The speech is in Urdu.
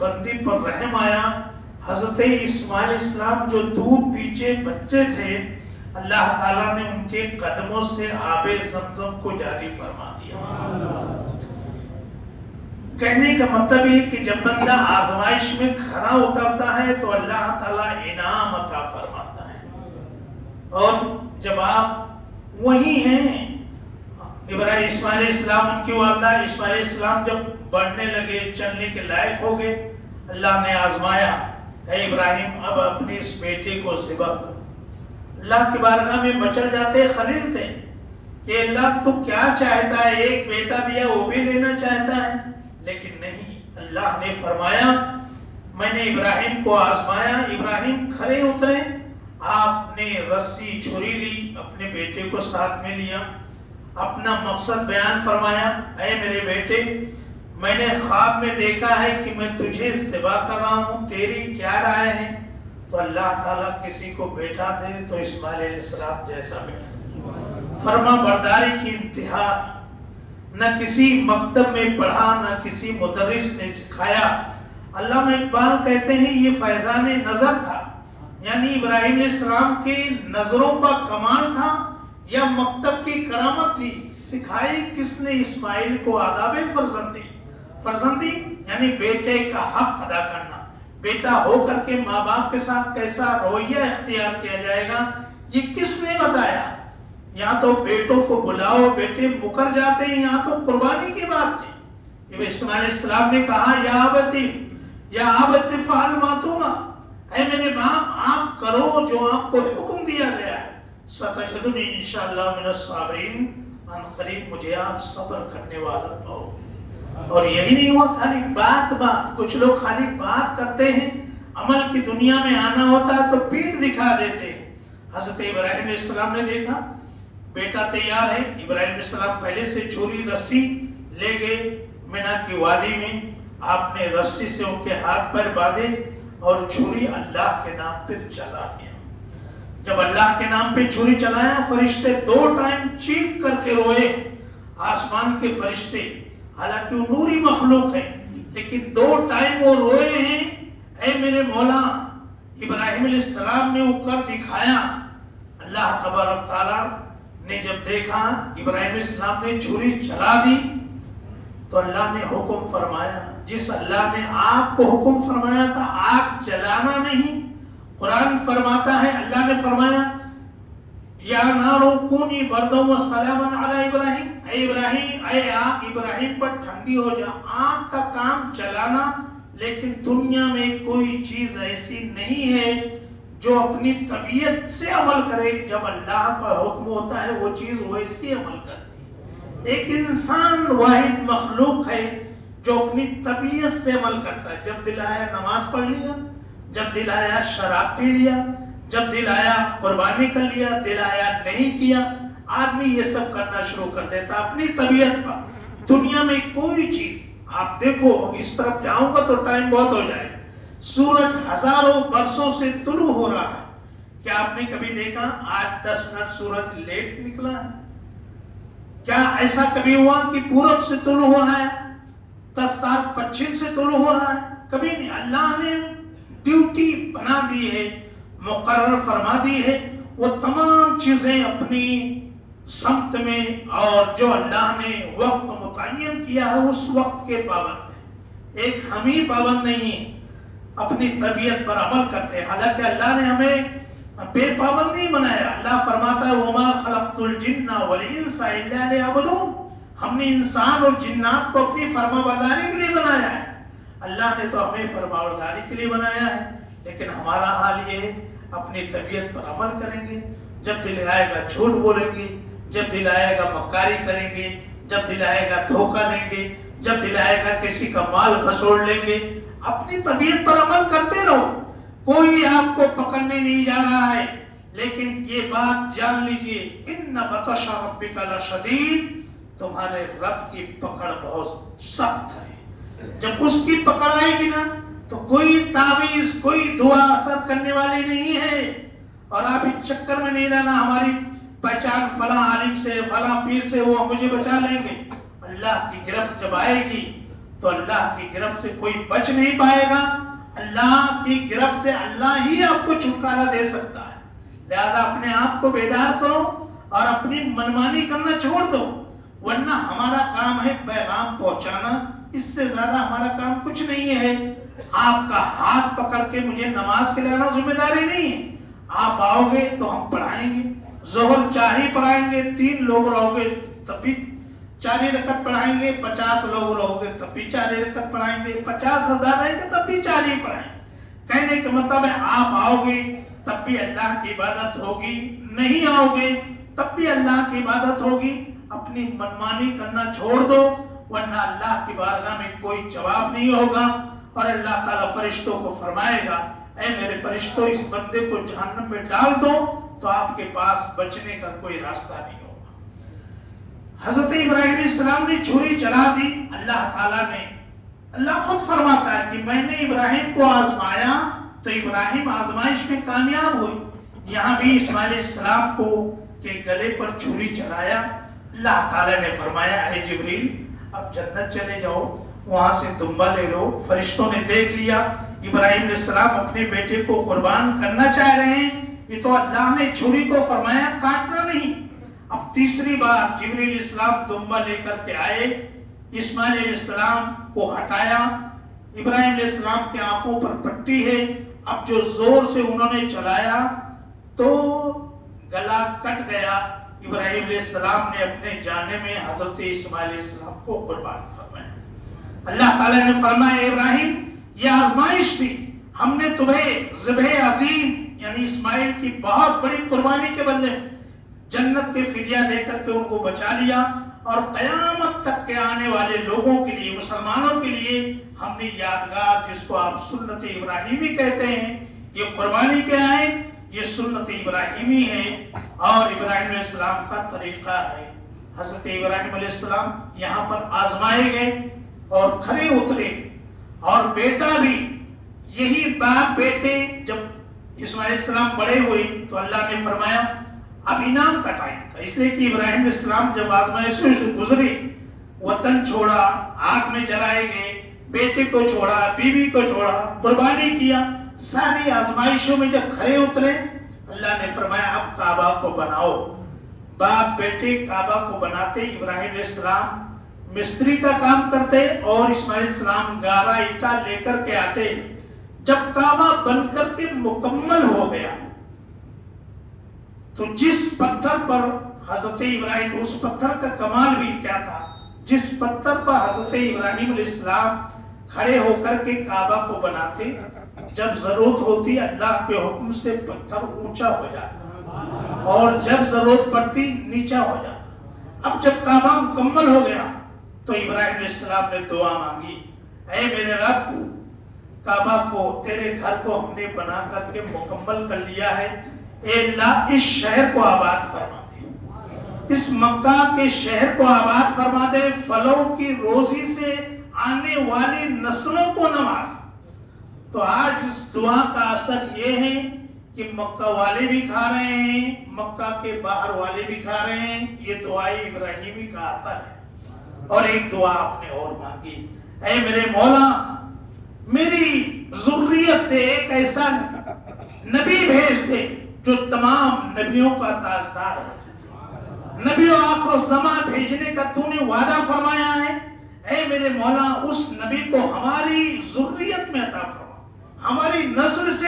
بندی پر رحم آیا. حضرت اسماعیل علیہ السلام جو دودھ پیچھے بچے تھے، اللہ تعالیٰ نے ان کے قدموں سے آب زمزم کو جاری فرما دیا. کہنے کا مطلب یہ کہ جب بندہ آزمائش میں کھرا اترتا ہے تو اللہ تعالیٰ انعام عطا فرماتا ہے. اور جب آپ وہی ہیں، ابراہیم اسماعیل علیہ السلام، ان کی والدہ اسماعیل علیہ السلام جب بڑھنے لگے، چلنے کے لائق ہو گئے، اللہ نے آزمایا، اے ابراہیم اب اپنے اس بیٹے کو ذبح کر. اللہ کی بارگاہ میں مچل جاتے خلیل تھے کہ اللہ تو کیا چاہتا ہے، ایک بیٹا دیا وہ بھی لینا چاہتا ہے، لیکن نہیں. اللہ نے فرمایا میں نے ابراہیم کو آزمایا. ابراہیم کھڑے اترے، آپ نے رسی چھری لی، اپنے بیٹے کو ساتھ میں لیا، اپنا مقصد بیان فرمایا. اے میرے بیٹے، میں نے خواب میں دیکھا ہے کہ میں تجھے ذبح کر رہا ہوں، تیری کیا رائے ہے؟ تو اللہ تعالیٰ کسی کو بیٹا دے تو اسماعیل علیہ السلام جیسا بیٹا. فرما برداری کی انتہا. نہ کسی مکتب میں پڑھا، نہ کسی مدرس نے سکھایا. علامہ اقبال کہتے ہیں یہ فیضان نظر تھا، یعنی ابراہیم علیہ السلام کی نظروں کا کمال تھا یا مکتب کی کرامت تھی. سکھائی کس نے اسماعیل کو آداب فرزندی. فرزندی یعنی بیٹے کا حق ادا کرنا، بیٹا ہو کر کے ماں باپ کے ساتھ کیسا رویہ اختیار کیا جائے گا، یہ کس نے بتایا؟ یہاں تو بیٹوں کو بلاؤ، بیٹے مکر جاتے ہیں، یہاں تو قربانی کی بات تھی. اسماعیل علیہ السلام نے کہا یا ابتی فعل ما تؤمر، اے میرے باپ آپ کرو جو آپ کو حکم دیا گیا ہے. ستجدنی انشاءاللہ من الصابرین، ان قریب مجھے آپ صبر کرنے والا پاؤ گے. اور یہی نہیں ہوا خالی بات. کچھ لوگ خالی بات کرتے ہیں، عمل کی دنیا میں آنا ہوتا ہے تو پیٹھ دکھا دیتے ہیں. حضرت ابراہیم علیہ السلام نے دیکھا بیٹا تیار ہے. ابراہیم علیہ السلام پہلے سے چھری رسی لے گئے مینا کی وادی میں. آپ نے رسی سے ان کے ہاتھ پر باندھے اور چھری اللہ کے نام پہ چلا دیا. جب اللہ کے نام پہ چھری چلایا، فرشتے 2 ٹائم چیخ کر کے روئے. آسمان کے فرشتے، حالانکہ وہ نوری مخلوق ہے، لیکن 2 ٹائم وہ روئے ہیں. اے میرے مولا، ابراہیم علیہ السلام نے وہ کر دکھایا. اللہ تبارک تعالیٰ نے جب دیکھا ابراہیم علیہ السلام نے چھری چلا دی تو اللہ نے حکم فرمایا. جس اللہ نے آپ کو حکم فرمایا تھا آگ جلانا نہیں، قرآن فرماتا ہے اللہ نے فرمایا یا نارو کونی بردا و سلاما علی ابراہیم، اے ابراہیم، اے آگ ابراہیم پر ٹھنڈی ہو جا. آگ کا کام جلانا، لیکن دنیا میں کوئی چیز ایسی نہیں ہے جو اپنی طبیعت سے عمل کرے. جب اللہ کا حکم ہوتا ہے وہ چیز ویسی عمل کرتی ہے. ایک انسان واحد مخلوق ہے جو اپنی طبیعت سے عمل کرتا ہے. جب دل آیا نماز پڑھ لیا، جب دل آیا شراب پی لیا، جب دل آیا قربانی کر لیا، دل آیا نہیں کیا. آدمی یہ سب کرنا شروع کر دیتا اپنی طبیعت پر. دنیا میں کوئی چیز آپ دیکھو، اس طرف جاؤں گا تو ٹائم بہت ہو جائے. سورج ہزاروں برسوں سے طلوع ہو رہا ہے. کیا آپ نے کبھی دیکھا آج 10 منٹ سورج لیٹ نکلا ہے؟ کیا ایسا کبھی ہوا کہ پورب سے طلوع ہو رہا ہے، 10 سال پچھم سے طلوع ہو رہا ہے؟ کبھی نہیں. اللہ نے ڈیوٹی بنا دی ہے، مقرر فرما دی ہے. وہ تمام چیزیں اپنی سمت میں، اور جو اللہ نے وقت متعین کیا ہے اس وقت کے پابند ہیں. ایک ہم ہی پابند نہیں ہیں، اپنی طبیعت پر عمل کرتے ہیں. حالانکہ اللہ نے ہمیں بے پابند نہیں بنایا. اللہ فرماتا ہے وما خلقت الجن والانس الا لیعبدون، ہم نے انسان اور جنات کو اپنی فرما برداری کے لیے بنایا ہے. اللہ نے تو ہمیں فرما برداری کے لیے بنایا ہے، لیکن ہمارا حال یہ ہے اپنی طبیعت پر عمل کریں گے. جب دل آئے گا جھوٹ بولیں گے، جب دل آئے گا مکاری کریں گے، جب دل آئے گا دھوکہ دیں گے، جب دل آئے گا کسی کا مال گھسوڑ لیں گے. اپنی طبیعت پر عمل کرتے رہو، کوئی آپ کو پکڑنے نہیں جا رہا ہے. لیکن یہ بات جان لیجئے ان بطش ربک لشدید، تمہارے رب کی پکڑ بہت سخت ہے. جب اس کی پکڑ آئے گی نا تو کوئی تعویذ، کوئی دعا اثر کرنے والی نہیں ہے. اور آپ اس چکر میں نہیں رہنا ہماری پہچان فلاں عالم سے، فلاں پیر سے، وہ مجھے بچا لیں گے. اللہ کی گرفت جب آئے گی تو اللہ کی گرفت سے کوئی بچ نہیں پائے گا. اللہ کی گرفت سے اللہ ہی آپ کو چھٹکارا دے سکتا ہے. لہذا اپنے آپ کو بیدار کرو اور اپنی منمانی کرنا چھوڑ دو، ورنہ ہمارا کام ہے پیغام پہنچانا، اس سے زیادہ ہمارا کام کچھ نہیں ہے. آپ کا ہاتھ پکڑ کے مجھے نماز کے لانا ذمہ داری نہیں ہے. آپ آؤ گے تو ہم پڑھائیں گے، ظہر 4 ہی پڑھائیں گے. 3 لوگ رہو گے تب بھی 4 رکعت پڑھائیں گے. 50 لوگ رہو گے تب بھی 4 رکعت پڑھائیں گے. 50,000 رہیں گے تب بھی 4 ہی پڑھائیں گے. کہنے کا مطلب ہے آپ آؤ گے تب بھی اللہ کی عبادت ہوگی، نہیں آؤ گے تب بھی اللہ کی عبادت ہوگی. اپنی منمانی کرنا چھوڑ دو، ورنہ اللہ کی بارگاہ میں کوئی جواب نہیں ہوگا. اور اللہ تعالیٰ فرشتوں کو فرمائے گا، اے میرے فرشتوں اس بندے کو جہنم میں ڈال دو، تو آپ کے پاس بچنے کا کوئی راستہ نہیں ہوگا. حضرت ابراہیم علیہ السلام نے چھری چلا دی. اللہ خود فرماتا ہے کہ میں نے ابراہیم کو آزمایا تو ابراہیم آزمائش میں کامیاب ہوئی. یہاں بھی اسماعیل علیہ السلام کو کے گلے پر چھری چلایا. اللہ تعالیٰ نے فرمایا اے جبریل اب جنت چلے جاؤ، وہاں سے دمبا لے لو. فرشتوں نے دیکھ لیا ابراہیم علیہ السلام اپنے بیٹے کو قربان کرنا چاہ رہے ہیں. یہ تو اللہ نے چھری کو فرمایا کاٹنا نہیں. اب تیسری بار جبریل علیہ السلام دمبا لے کر کے آئے، اسماعیل علیہ السلام کو ہٹایا. ابراہیم علیہ السلام کے آنکھوں پر پٹی ہے. اب جو زور سے انہوں نے چلایا تو گلا کٹ گیا. ابراہیم علیہ السلام نے اپنے جانے میں حضرت اسماعیل علیہ السلام کو قربان فرمایا. اللہ تعالیٰ نے فرمایا ابراہیم یہ آزمائش تھی، ہم نے تمہیں ذبح عظیم یعنی اسماعیل کی بہت بڑی قربانی کے بدلے جنت کے فدیہ دے کر کے ان کو بچا لیا. اور قیامت تک کے آنے والے لوگوں کے لیے، مسلمانوں کے لیے ہم نے یادگار جس کو آپ سنت ابراہیمی کہتے ہیں، یہ قربانی کیا ہے؟ یہ سنت ابراہیمی ہے اور ابراہیم علیہ السلام کا طریقہ ہے. حضرت ابراہیم علیہ السلام یہاں پر آزمائے گئے اور کھرے اترے، اور بیٹا بھی یہی باپ بیٹے جب اسماعیل علیہ السلام بڑے ہوئے تو اللہ نے فرمایا اب انعام کا ٹائم تھا. اس لیے کہ ابراہیم علیہ السلام جب آزمائشوں سے گزرے، وطن چھوڑا، آگ میں جلائے گئے، بیٹے کو چھوڑا، بیوی کو چھوڑا، قربانی کیا، ساری آزمائشوں میں جب کھڑے اترے اللہ نے فرمایا اب کعبہ کو بناؤ. باپ بیٹے کعبہ کو بناتے. ابراہیم علیہ السلام مستری کا کام کرتے اور اسماعیل علیہ السلام گارا اینٹا لے کر کے آتے. جب کعبہ بن کر کے مکمل ہو گیا تو جس پتھر پر حضرت ابراہیم، اس پتھر کا کمال بھی کیا تھا، جس پتھر پر حضرت ابراہیم علیہ السلام کھڑے ہو کر کے کعبہ کو بناتے، جب ضرورت ہوتی اللہ کے حکم سے پتھر اونچا ہو جاتا اور جب ضرورت پڑتی نیچا ہو جاتا. اب جب کعبہ مکمل ہو گیا تو ابراہیم علیہ السلام نے دعا مانگی، اے میرے رب کعبہ کو، تیرے گھر کو ہم نے بنا کر کے مکمل کر لیا ہے، اے اللہ اس شہر کو آباد فرما دے، اس مکہ کے شہر کو آباد فرما دے، پھلوں کی روزی سے آنے والی نسلوں کو نواز. تو آج اس دعا کا اثر یہ ہے کہ مکہ والے بھی کھا رہے ہیں، مکہ کے باہر والے بھی کھا رہے ہیں. یہ دعائے ابراہیمی کا اثر ہے. اور ایک دعا آپ نے اور مانگی، اے میرے مولا میری ذریت سے ایک ایسا نبی بھیج دے جو تمام نبیوں کا تاجدار ہے. نبی و آخر الزمان بھیجنے کا تو نے وعدہ فرمایا ہے. اے میرے مولا اس نبی کو ہماری ذریت میں عطا فرما، ہماری نسل سے